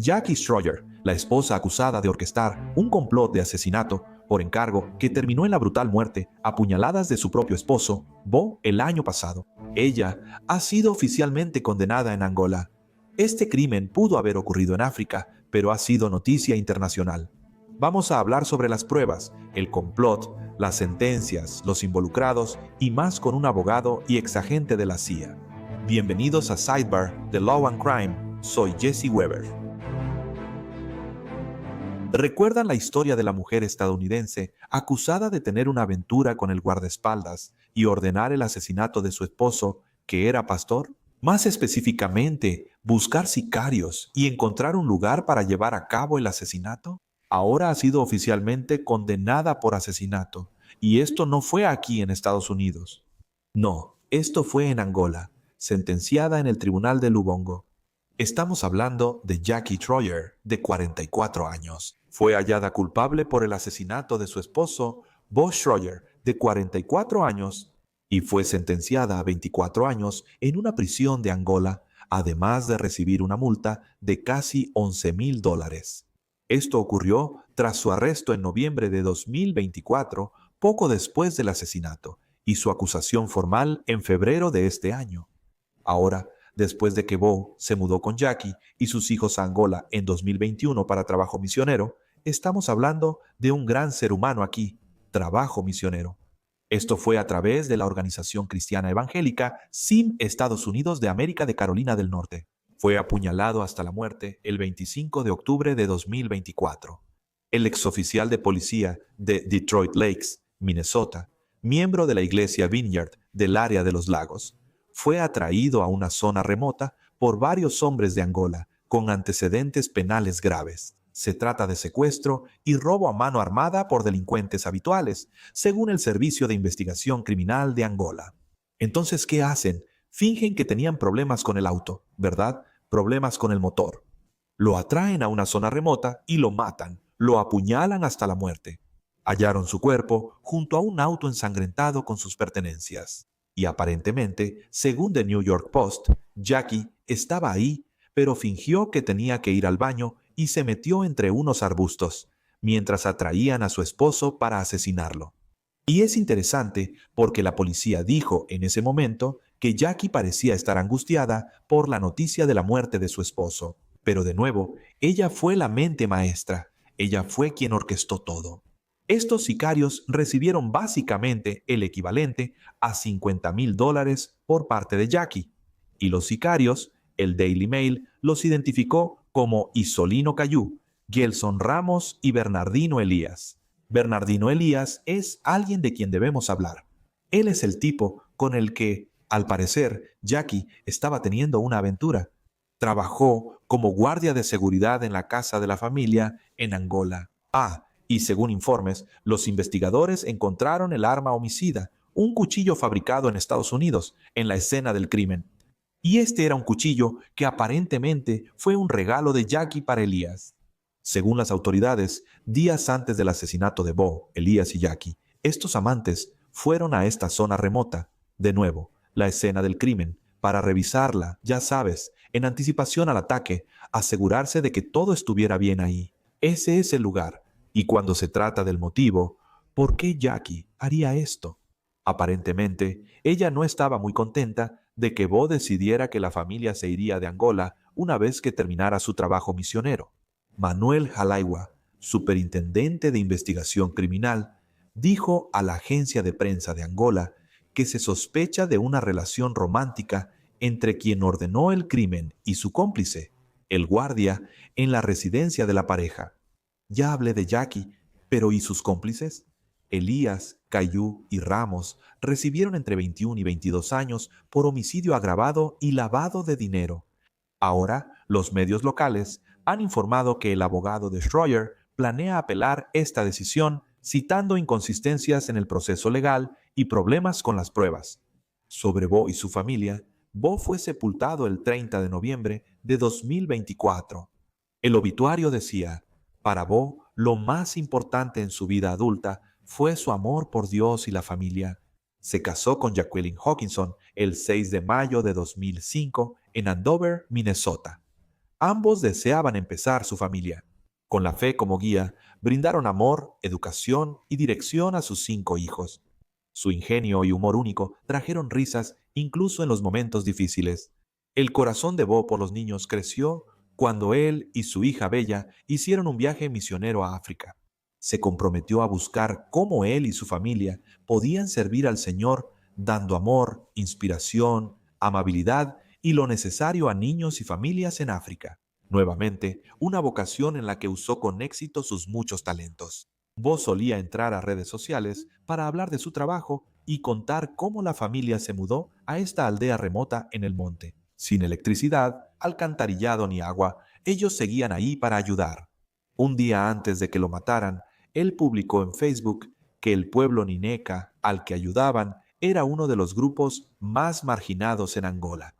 Jackie Stroyer, la esposa acusada de orquestar un complot de asesinato por encargo que terminó en la brutal muerte a puñaladas de su propio esposo, Bo, el año pasado. Ella ha sido oficialmente condenada en Angola. Este crimen pudo haber ocurrido en África, pero ha sido noticia internacional. Vamos a hablar sobre las pruebas, el complot, las sentencias, los involucrados y más con un abogado y exagente de la CIA. Bienvenidos a Sidebar de Law and Crime. Soy Jesse Weber. ¿Recuerdan la historia de la mujer estadounidense acusada de tener una aventura con el guardaespaldas y ordenar el asesinato de su esposo, que era pastor? Más específicamente, buscar sicarios y encontrar un lugar para llevar a cabo el asesinato. Ahora ha sido oficialmente condenada por asesinato, y esto no fue aquí en Estados Unidos. No, esto fue en Angola, sentenciada en el tribunal de Lubongo. Estamos hablando de Jackie Stroyer, de 44 años. Fue hallada culpable por el asesinato de su esposo, Bo Stroyer, de 44 años, y fue sentenciada a 24 años en una prisión de Angola, además de recibir una multa de casi $11,000. Esto ocurrió tras su arresto en noviembre de 2024, poco después del asesinato, y su acusación formal en febrero de este año. Ahora, después de que Bo se mudó con Jackie y sus hijos a Angola en 2021 para trabajo misionero, estamos hablando de un gran ser humano aquí, trabajo misionero. Esto fue a través de la organización cristiana evangélica SIM Estados Unidos de América de Carolina del Norte. Fue apuñalado hasta la muerte el 25 de octubre de 2024. El exoficial de policía de Detroit Lakes, Minnesota, miembro de la iglesia Vineyard del área de los lagos, fue atraído a una zona remota por varios hombres de Angola con antecedentes penales graves. Se trata de secuestro y robo a mano armada por delincuentes habituales, según el Servicio de Investigación Criminal de Angola. Entonces, ¿qué hacen? Fingen que tenían problemas con el auto, ¿verdad? Problemas con el motor. Lo atraen a una zona remota y lo matan, lo apuñalan hasta la muerte. Hallaron su cuerpo junto a un auto ensangrentado con sus pertenencias. Y aparentemente, según The New York Post, Jackie estaba ahí, pero fingió que tenía que ir al baño y se metió entre unos arbustos, mientras atraían a su esposo para asesinarlo. Y es interesante porque la policía dijo en ese momento que Jackie parecía estar angustiada por la noticia de la muerte de su esposo. Pero de nuevo, ella fue la mente maestra, ella fue quien orquestó todo. Estos sicarios recibieron básicamente el equivalente a $50,000 por parte de Jackie, y los sicarios, el Daily Mail, los identificó como Isolino Cayú, Gelson Ramos y Bernardino Elías. Bernardino Elías es alguien de quien debemos hablar. Él es el tipo con el que, al parecer, Jackie estaba teniendo una aventura. Trabajó como guardia de seguridad en la casa de la familia en Angola. Y según informes, los investigadores encontraron el arma homicida, un cuchillo fabricado en Estados Unidos, en la escena del crimen. Y este era un cuchillo que aparentemente fue un regalo de Jackie para Elías. Según las autoridades, días antes del asesinato de Bo, Elías y Jackie, estos amantes fueron a esta zona remota, de nuevo, la escena del crimen, para revisarla, ya sabes, en anticipación al ataque, asegurarse de que todo estuviera bien ahí. Ese es el lugar. Y cuando se trata del motivo, ¿por qué Jackie haría esto? Aparentemente, ella no estaba muy contenta de que Bo decidiera que la familia se iría de Angola una vez que terminara su trabajo misionero. Manuel Jalaiwa, superintendente de investigación criminal, dijo a la agencia de prensa de Angola que se sospecha de una relación romántica entre quien ordenó el crimen y su cómplice, el guardia, en la residencia de la pareja. Ya hablé de Jackie, pero ¿y sus cómplices? Elías, Cayú y Ramos recibieron entre 21 y 22 años por homicidio agravado y lavado de dinero. Ahora, los medios locales han informado que el abogado de Stroyer planea apelar esta decisión, citando inconsistencias en el proceso legal y problemas con las pruebas. Sobre Bo y su familia, Bo fue sepultado el 30 de noviembre de 2024. El obituario decía: para Bo, lo más importante en su vida adulta fue su amor por Dios y la familia. Se casó con Jacqueline Hawkinson el 6 de mayo de 2005 en Andover, Minnesota. Ambos deseaban empezar su familia. Con la fe como guía, brindaron amor, educación y dirección a sus 5 hijos. Su ingenio y humor único trajeron risas incluso en los momentos difíciles. El corazón de Bo por los niños creció cuando él y su hija Bella hicieron un viaje misionero a África. Se comprometió a buscar cómo él y su familia podían servir al Señor dando amor, inspiración, amabilidad y lo necesario a niños y familias en África. Nuevamente, una vocación en la que usó con éxito sus muchos talentos. Bo solía entrar a redes sociales para hablar de su trabajo y contar cómo la familia se mudó a esta aldea remota en el monte. Sin electricidad, alcantarillado ni agua, ellos seguían ahí para ayudar. Un día antes de que lo mataran, él publicó en Facebook que el pueblo Nineca al que ayudaban era uno de los grupos más marginados en Angola.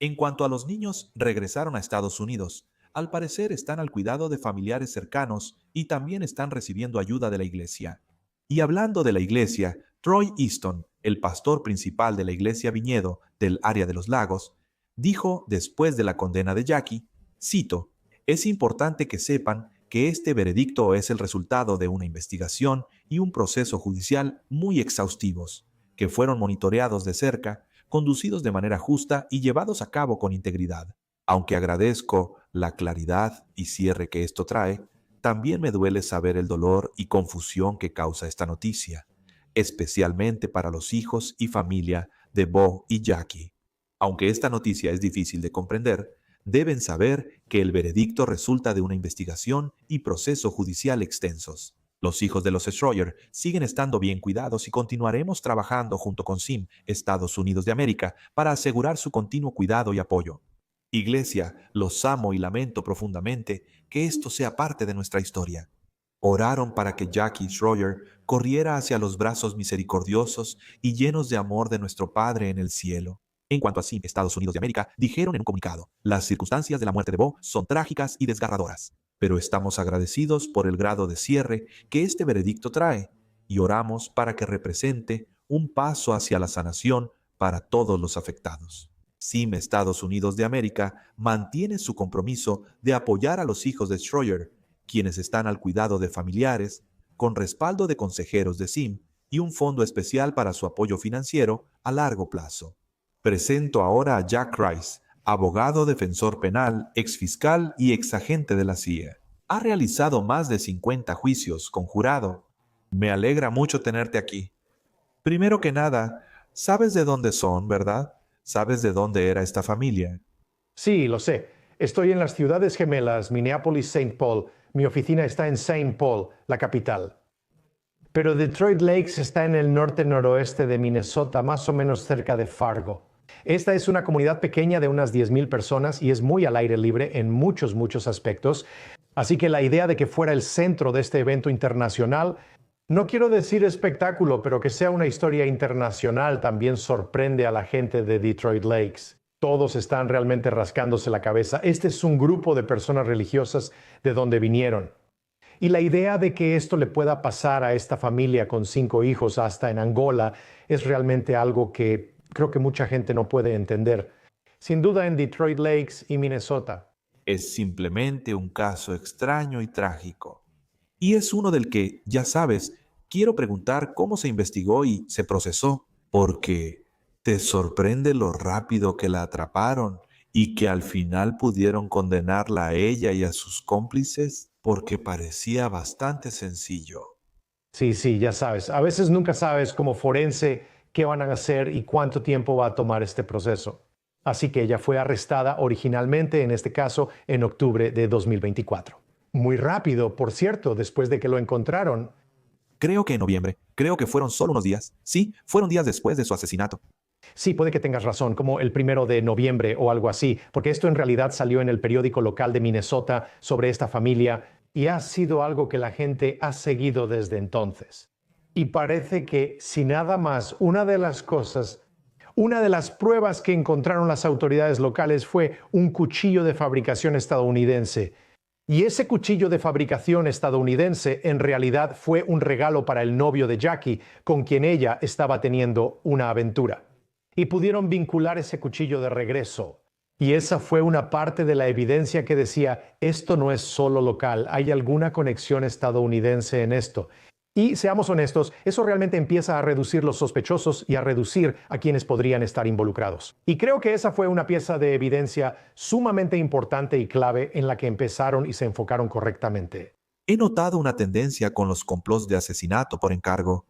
En cuanto a los niños, regresaron a Estados Unidos. Al parecer están al cuidado de familiares cercanos y también están recibiendo ayuda de la iglesia. Y hablando de la iglesia, Troy Easton, el pastor principal de la iglesia Viñedo del área de los lagos, dijo después de la condena de Jackie, cito, «Es importante que sepan que este veredicto es el resultado de una investigación y un proceso judicial muy exhaustivos, que fueron monitoreados de cerca, conducidos de manera justa y llevados a cabo con integridad. Aunque agradezco la claridad y cierre que esto trae, también me duele saber el dolor y confusión que causa esta noticia, especialmente para los hijos y familia de Bo y Jackie. Aunque esta noticia es difícil de comprender, deben saber que el veredicto resulta de una investigación y proceso judicial extensos. Los hijos de los Stroyer siguen estando bien cuidados y continuaremos trabajando junto con SIM, Estados Unidos de América, para asegurar su continuo cuidado y apoyo. Iglesia, los amo y lamento profundamente que esto sea parte de nuestra historia. Oraron para que Jackie Schroyer corriera hacia los brazos misericordiosos y llenos de amor de nuestro Padre en el cielo. En cuanto a SIM, Estados Unidos de América, dijeron en un comunicado, las circunstancias de la muerte de Bo son trágicas y desgarradoras, pero estamos agradecidos por el grado de cierre que este veredicto trae y oramos para que represente un paso hacia la sanación para todos los afectados. SIM, Estados Unidos de América, mantiene su compromiso de apoyar a los hijos de Schroyer, quienes están al cuidado de familiares, con respaldo de consejeros de SIM y un fondo especial para su apoyo financiero a largo plazo. Presento ahora a Jack Rice, abogado defensor penal, exfiscal y exagente de la CIA. Ha realizado más de 50 juicios con jurado. Me alegra mucho tenerte aquí. Primero que nada, sabes de dónde son, ¿verdad? ¿Sabes de dónde era esta familia? Sí, lo sé. Estoy en las ciudades gemelas, Minneapolis-Saint Paul. Mi oficina está en Saint Paul, la capital. Pero Detroit Lakes está en el norte-noroeste de Minnesota, más o menos cerca de Fargo. Esta es una comunidad pequeña de unas 10,000 personas y es muy al aire libre en muchos aspectos. Así que la idea de que fuera el centro de este evento internacional, no quiero decir espectáculo, pero que sea una historia internacional también sorprende a la gente de Detroit Lakes. Todos están realmente rascándose la cabeza. Este es un grupo de personas religiosas de donde vinieron. Y la idea de que esto le pueda pasar a esta familia con 5 hijos hasta en Angola es realmente algo que creo que mucha gente no puede entender. Sin duda en Detroit Lakes y Minnesota. Es simplemente un caso extraño y trágico. Y es uno del que, ya sabes, quiero preguntar cómo se investigó y se procesó, porque te sorprende lo rápido que la atraparon y que al final pudieron condenarla a ella y a sus cómplices, porque parecía bastante sencillo. Sí, ya sabes. A veces nunca sabes como forense qué van a hacer y cuánto tiempo va a tomar este proceso. Así que ella fue arrestada originalmente, en este caso, en octubre de 2024. Muy rápido, por cierto, después de que lo encontraron. Creo que en noviembre, creo que fueron solo unos días. Sí, fueron días después de su asesinato. Sí, puede que tengas razón, como el 1 de noviembre o algo así, porque esto en realidad salió en el periódico local de Minnesota sobre esta familia y ha sido algo que la gente ha seguido desde entonces. Y parece que, si nada más, una de las pruebas que encontraron las autoridades locales fue un cuchillo de fabricación estadounidense. Y ese cuchillo de fabricación estadounidense en realidad fue un regalo para el novio de Jackie, con quien ella estaba teniendo una aventura. Y pudieron vincular ese cuchillo de regreso. Y esa fue una parte de la evidencia que decía, esto no es solo local, hay alguna conexión estadounidense en esto. Y seamos honestos, eso realmente empieza a reducir los sospechosos y a reducir a quienes podrían estar involucrados. Y creo que esa fue una pieza de evidencia sumamente importante y clave en la que empezaron y se enfocaron correctamente. He notado una tendencia con los complots de asesinato por encargo.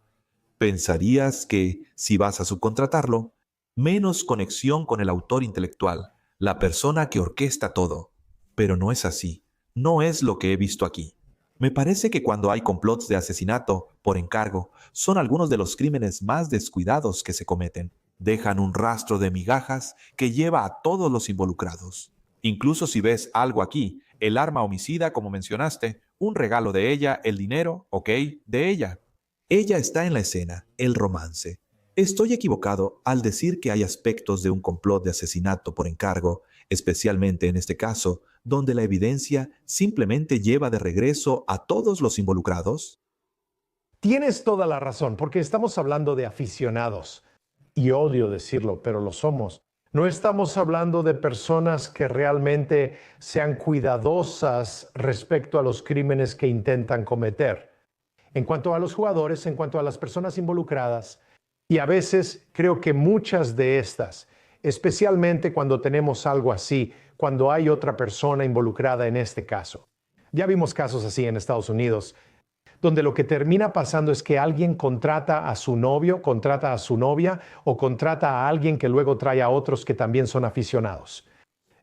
Pensarías que, si vas a subcontratarlo, menos conexión con el autor intelectual, la persona que orquesta todo. Pero no es así. No es lo que he visto aquí. Me parece que cuando hay complots de asesinato por encargo, son algunos de los crímenes más descuidados que se cometen. Dejan un rastro de migajas que lleva a todos los involucrados. Incluso si ves algo aquí, el arma homicida, como mencionaste, un regalo de ella, el dinero, ok, de ella. Ella está en la escena, el romance. Estoy equivocado al decir que hay aspectos de un complot de asesinato por encargo, especialmente en este caso, donde la evidencia simplemente lleva de regreso a todos los involucrados. Tienes toda la razón, porque estamos hablando de aficionados. Y odio decirlo, pero lo somos. No estamos hablando de personas que realmente sean cuidadosas respecto a los crímenes que intentan cometer. En cuanto a los jugadores, en cuanto a las personas involucradas, y a veces creo que muchas de estas, especialmente cuando tenemos algo así, cuando hay otra persona involucrada en este caso. Ya vimos casos así en Estados Unidos, donde lo que termina pasando es que alguien contrata a su novio, contrata a su novia o contrata a alguien que luego trae a otros que también son aficionados.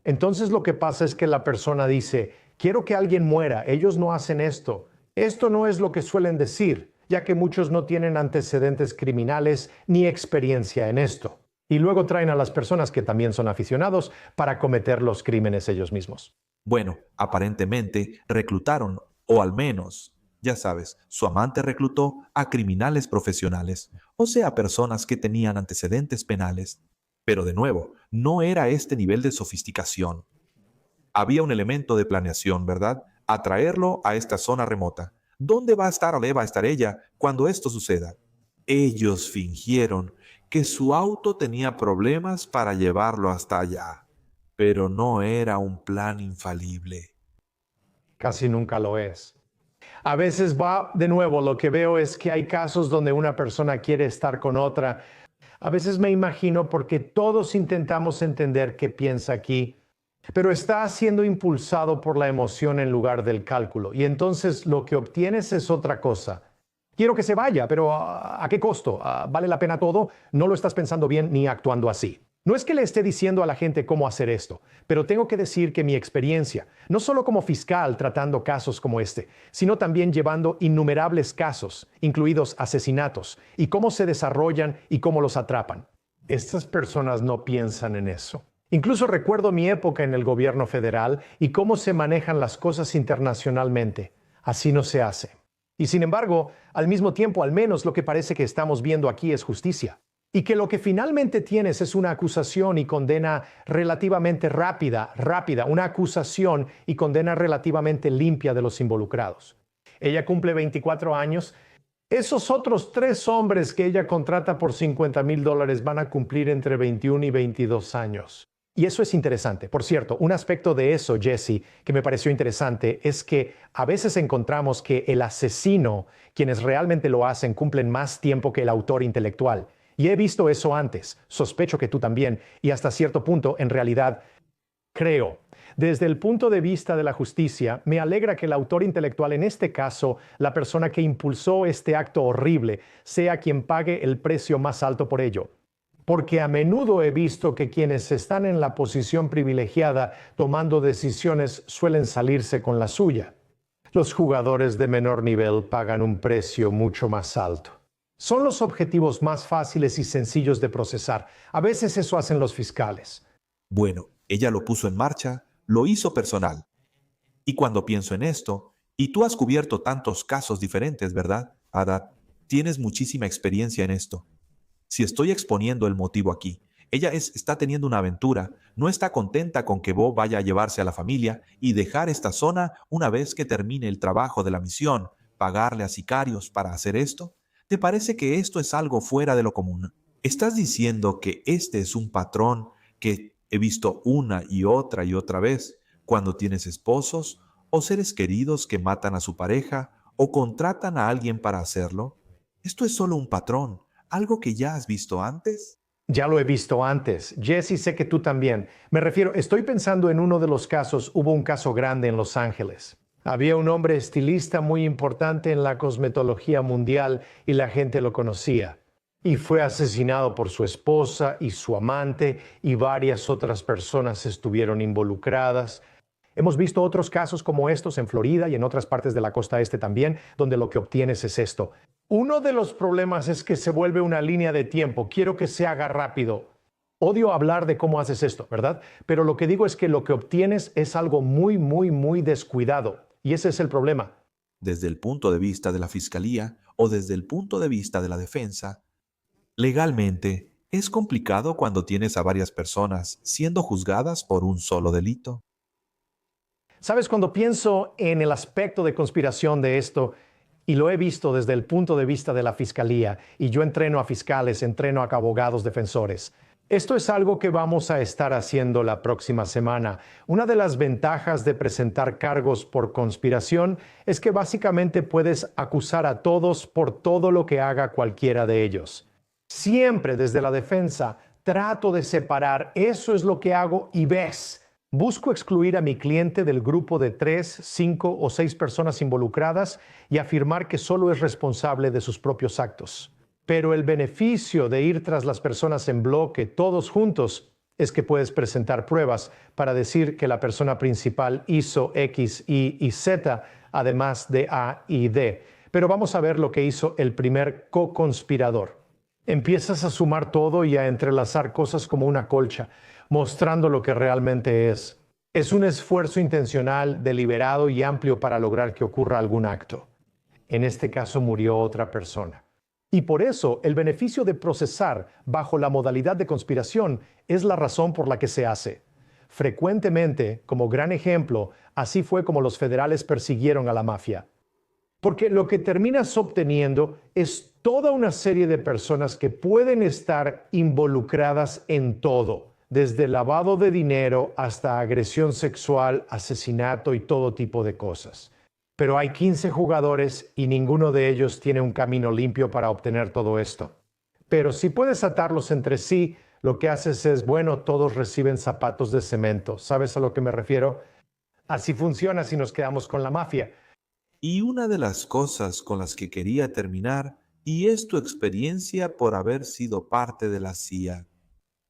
Entonces lo que pasa es que la persona dice, quiero que alguien muera, ellos no hacen esto. Esto no es lo que suelen decir, ya que muchos no tienen antecedentes criminales ni experiencia en esto. Y luego traen a las personas que también son aficionados para cometer los crímenes ellos mismos. Bueno, aparentemente reclutaron, o al menos, ya sabes, su amante reclutó a criminales profesionales, o sea, personas que tenían antecedentes penales. Pero de nuevo, no era este nivel de sofisticación. Había un elemento de planeación, ¿verdad? Atraerlo a esta zona remota. ¿Dónde va a estar o va a estar ella cuando esto suceda? Ellos fingieron que su auto tenía problemas para llevarlo hasta allá, pero no era un plan infalible. Casi nunca lo es. A veces va, de nuevo, lo que veo es que hay casos donde una persona quiere estar con otra. A veces me imagino porque todos intentamos entender qué piensa aquí, pero está siendo impulsado por la emoción en lugar del cálculo. Y entonces lo que obtienes es otra cosa. Quiero que se vaya, pero ¿a qué costo? ¿Vale la pena todo? No lo estás pensando bien ni actuando así. No es que le esté diciendo a la gente cómo hacer esto, pero tengo que decir que mi experiencia, no solo como fiscal tratando casos como este, sino también llevando innumerables casos, incluidos asesinatos, y cómo se desarrollan y cómo los atrapan. Estas personas no piensan en eso. Incluso recuerdo mi época en el gobierno federal y cómo se manejan las cosas internacionalmente. Así no se hace. Y sin embargo, al mismo tiempo, al menos lo que parece que estamos viendo aquí es justicia. Y que lo que finalmente tienes es una acusación y condena relativamente rápida, una acusación y condena relativamente limpia de los involucrados. Ella cumple 24 años. Esos otros 3 hombres que ella contrata por $50,000 van a cumplir entre 21 y 22 años. Y eso es interesante. Por cierto, un aspecto de eso, Jesse, que me pareció interesante, es que a veces encontramos que el asesino, quienes realmente lo hacen, cumplen más tiempo que el autor intelectual. Y he visto eso antes, sospecho que tú también, y hasta cierto punto, en realidad, creo. Desde el punto de vista de la justicia, me alegra que el autor intelectual, en este caso, la persona que impulsó este acto horrible, sea quien pague el precio más alto por ello. Porque a menudo he visto que quienes están en la posición privilegiada tomando decisiones suelen salirse con la suya. Los jugadores de menor nivel pagan un precio mucho más alto. Son los objetivos más fáciles y sencillos de procesar. A veces eso hacen los fiscales. Bueno, ella lo puso en marcha, lo hizo personal. Y cuando pienso en esto, y tú has cubierto tantos casos diferentes, ¿verdad, Ada? Tienes muchísima experiencia en esto. Si estoy exponiendo el motivo aquí, ella está teniendo una aventura, no está contenta con que Bo vaya a llevarse a la familia y dejar esta zona una vez que termine el trabajo de la misión, pagarle a sicarios para hacer esto. ¿Te parece que esto es algo fuera de lo común? ¿Estás diciendo que este es un patrón que He visto una y otra vez cuando tienes esposos o seres queridos que matan a su pareja o contratan a alguien para hacerlo. Esto es solo un patrón, algo que ya has visto antes. Ya lo he visto antes. Jesse, sé que tú también. Me refiero, estoy pensando en uno de los casos, hubo un caso grande en Los Ángeles. Había un hombre estilista muy importante en la cosmetología mundial y la gente lo conocía. Y fue asesinado por su esposa y su amante y varias otras personas estuvieron involucradas. Hemos visto otros casos como estos en Florida y en otras partes de la costa este también, donde lo que obtienes es esto. Uno de los problemas es que se vuelve una línea de tiempo. Quiero que se haga rápido. Odio hablar de cómo haces esto, ¿verdad? Pero lo que digo es que lo que obtienes es algo muy descuidado. Y ese es el problema. Desde el punto de vista de la fiscalía o desde el punto de vista de la defensa, legalmente es complicado cuando tienes a varias personas siendo juzgadas por un solo delito. Sabes, cuando pienso en el aspecto de conspiración de esto, y lo he visto desde el punto de vista de la fiscalía, y yo entreno a fiscales, entreno a abogados defensores. Esto es algo que vamos a estar haciendo la próxima semana. Una de las ventajas de presentar cargos por conspiración es que básicamente puedes acusar a todos por todo lo que haga cualquiera de ellos. Siempre desde la defensa trato de separar, eso es lo que hago y ves. Busco excluir a mi cliente del grupo de 3, 5 o 6 personas involucradas y afirmar que solo es responsable de sus propios actos. Pero el beneficio de ir tras las personas en bloque, todos juntos, es que puedes presentar pruebas para decir que la persona principal hizo X, Y y Z, además de A y D. Pero vamos a ver lo que hizo el primer co-conspirador. Empiezas a sumar todo y a entrelazar cosas como una colcha, mostrando lo que realmente es. Es un esfuerzo intencional, deliberado y amplio para lograr que ocurra algún acto. En este caso murió otra persona. Y por eso el beneficio de procesar bajo la modalidad de conspiración es la razón por la que se hace. Frecuentemente, como gran ejemplo, así fue como los federales persiguieron a la mafia. Porque lo que terminas obteniendo es toda una serie de personas que pueden estar involucradas en todo, desde lavado de dinero hasta agresión sexual, asesinato y todo tipo de cosas. Pero hay 15 jugadores y ninguno de ellos tiene un camino limpio para obtener todo esto. Pero si puedes atarlos entre sí, lo que haces es, bueno, todos reciben zapatos de cemento. ¿Sabes a lo que me refiero? Así funciona si nos quedamos con la mafia. Y una de las cosas con las que quería terminar, y es tu experiencia por haber sido parte de la CIA.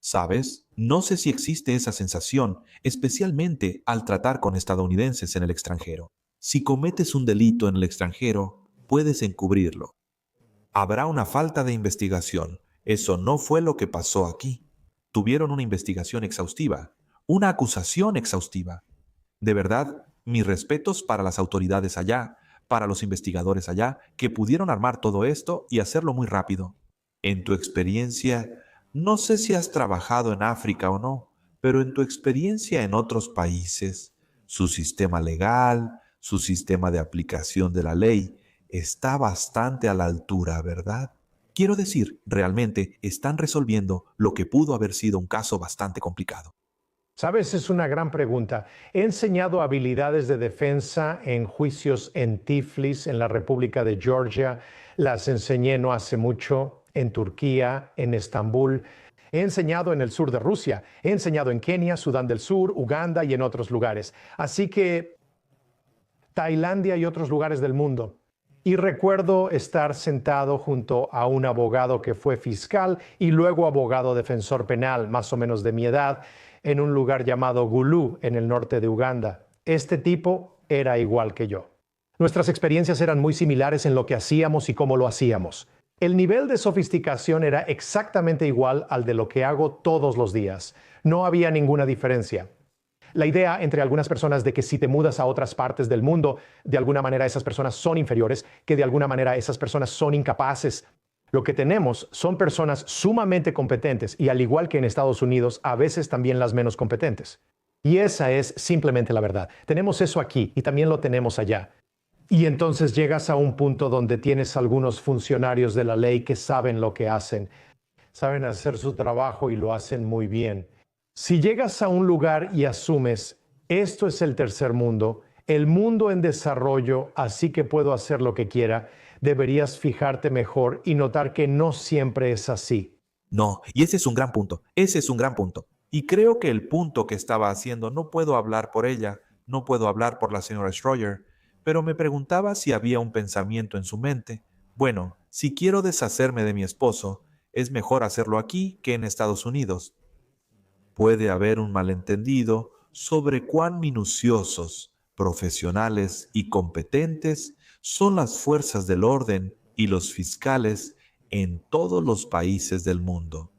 ¿Sabes? No sé si existe esa sensación, especialmente al tratar con estadounidenses en el extranjero. Si cometes un delito en el extranjero, puedes encubrirlo. Habrá una falta de investigación. Eso no fue lo que pasó aquí. Tuvieron una investigación exhaustiva, una acusación exhaustiva. De verdad, mis respetos para las autoridades allá, para los investigadores allá, que pudieron armar todo esto y hacerlo muy rápido. En tu experiencia, no sé si has trabajado en África o no, pero en tu experiencia en otros países, su sistema legal, su sistema de aplicación de la ley, está bastante a la altura, ¿verdad? Quiero decir, realmente están resolviendo lo que pudo haber sido un caso bastante complicado. Sabes, es una gran pregunta. He enseñado habilidades de defensa en juicios en Tiflis, en la República de Georgia. Las enseñé no hace mucho en Turquía, en Estambul. He enseñado en el sur de Rusia. He enseñado en Kenia, Sudán del Sur, Uganda y en otros lugares. Así que Tailandia y otros lugares del mundo. Y recuerdo estar sentado junto a un abogado que fue fiscal y luego abogado defensor penal, más o menos de mi edad, en un lugar llamado Gulu, en el norte de Uganda. Este tipo era igual que yo. Nuestras experiencias eran muy similares en lo que hacíamos y cómo lo hacíamos. El nivel de sofisticación era exactamente igual al de lo que hago todos los días. No había ninguna diferencia. La idea entre algunas personas de que si te mudas a otras partes del mundo, de alguna manera esas personas son inferiores, que de alguna manera esas personas son incapaces. Lo que tenemos son personas sumamente competentes y al igual que en Estados Unidos, a veces también las menos competentes. Y esa es simplemente la verdad. Tenemos eso aquí y también lo tenemos allá. Y entonces llegas a un punto donde tienes algunos funcionarios de la ley que saben lo que hacen, saben hacer su trabajo y lo hacen muy bien. Si llegas a un lugar y asumes, esto es el tercer mundo, el mundo en desarrollo, así que puedo hacer lo que quiera, deberías fijarte mejor y notar que no siempre es así. No, y ese es un gran punto, ese es un gran punto. Y creo que el punto que estaba haciendo, no puedo hablar por ella, no puedo hablar por la señora Schroyer, pero me preguntaba si había un pensamiento en su mente. Bueno, si quiero deshacerme de mi esposo, es mejor hacerlo aquí que en Estados Unidos. Puede haber un malentendido sobre cuán minuciosos, profesionales y competentes son las fuerzas del orden y los fiscales en todos los países del mundo.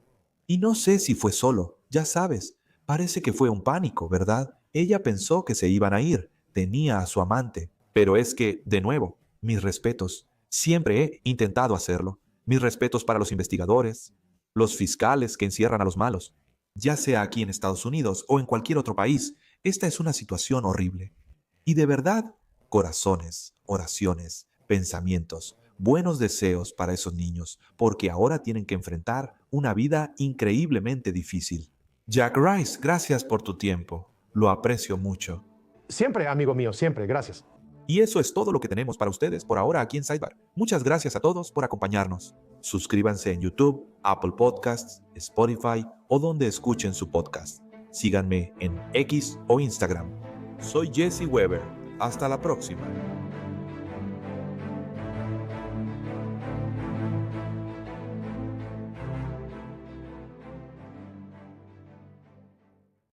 Y no sé si fue solo, ya sabes, parece que fue un pánico, ¿verdad? Ella pensó que se iban a ir, tenía a su amante, pero es que, de nuevo, mis respetos, siempre he intentado hacerlo. Mis respetos para los investigadores, los fiscales que encierran a los malos. Ya sea aquí en Estados Unidos o en cualquier otro país, esta es una situación horrible. Y de verdad, corazones, oraciones, pensamientos, buenos deseos para esos niños, porque ahora tienen que enfrentar una vida increíblemente difícil. Jack Rice, gracias por tu tiempo. Lo aprecio mucho. Siempre, amigo mío, siempre, gracias. Y eso es todo lo que tenemos para ustedes por ahora aquí en Sidebar. Muchas gracias a todos por acompañarnos. Suscríbanse en YouTube, Apple Podcasts, Spotify o donde escuchen su podcast. Síganme en X o Instagram. Soy Jesse Weber. Hasta la próxima.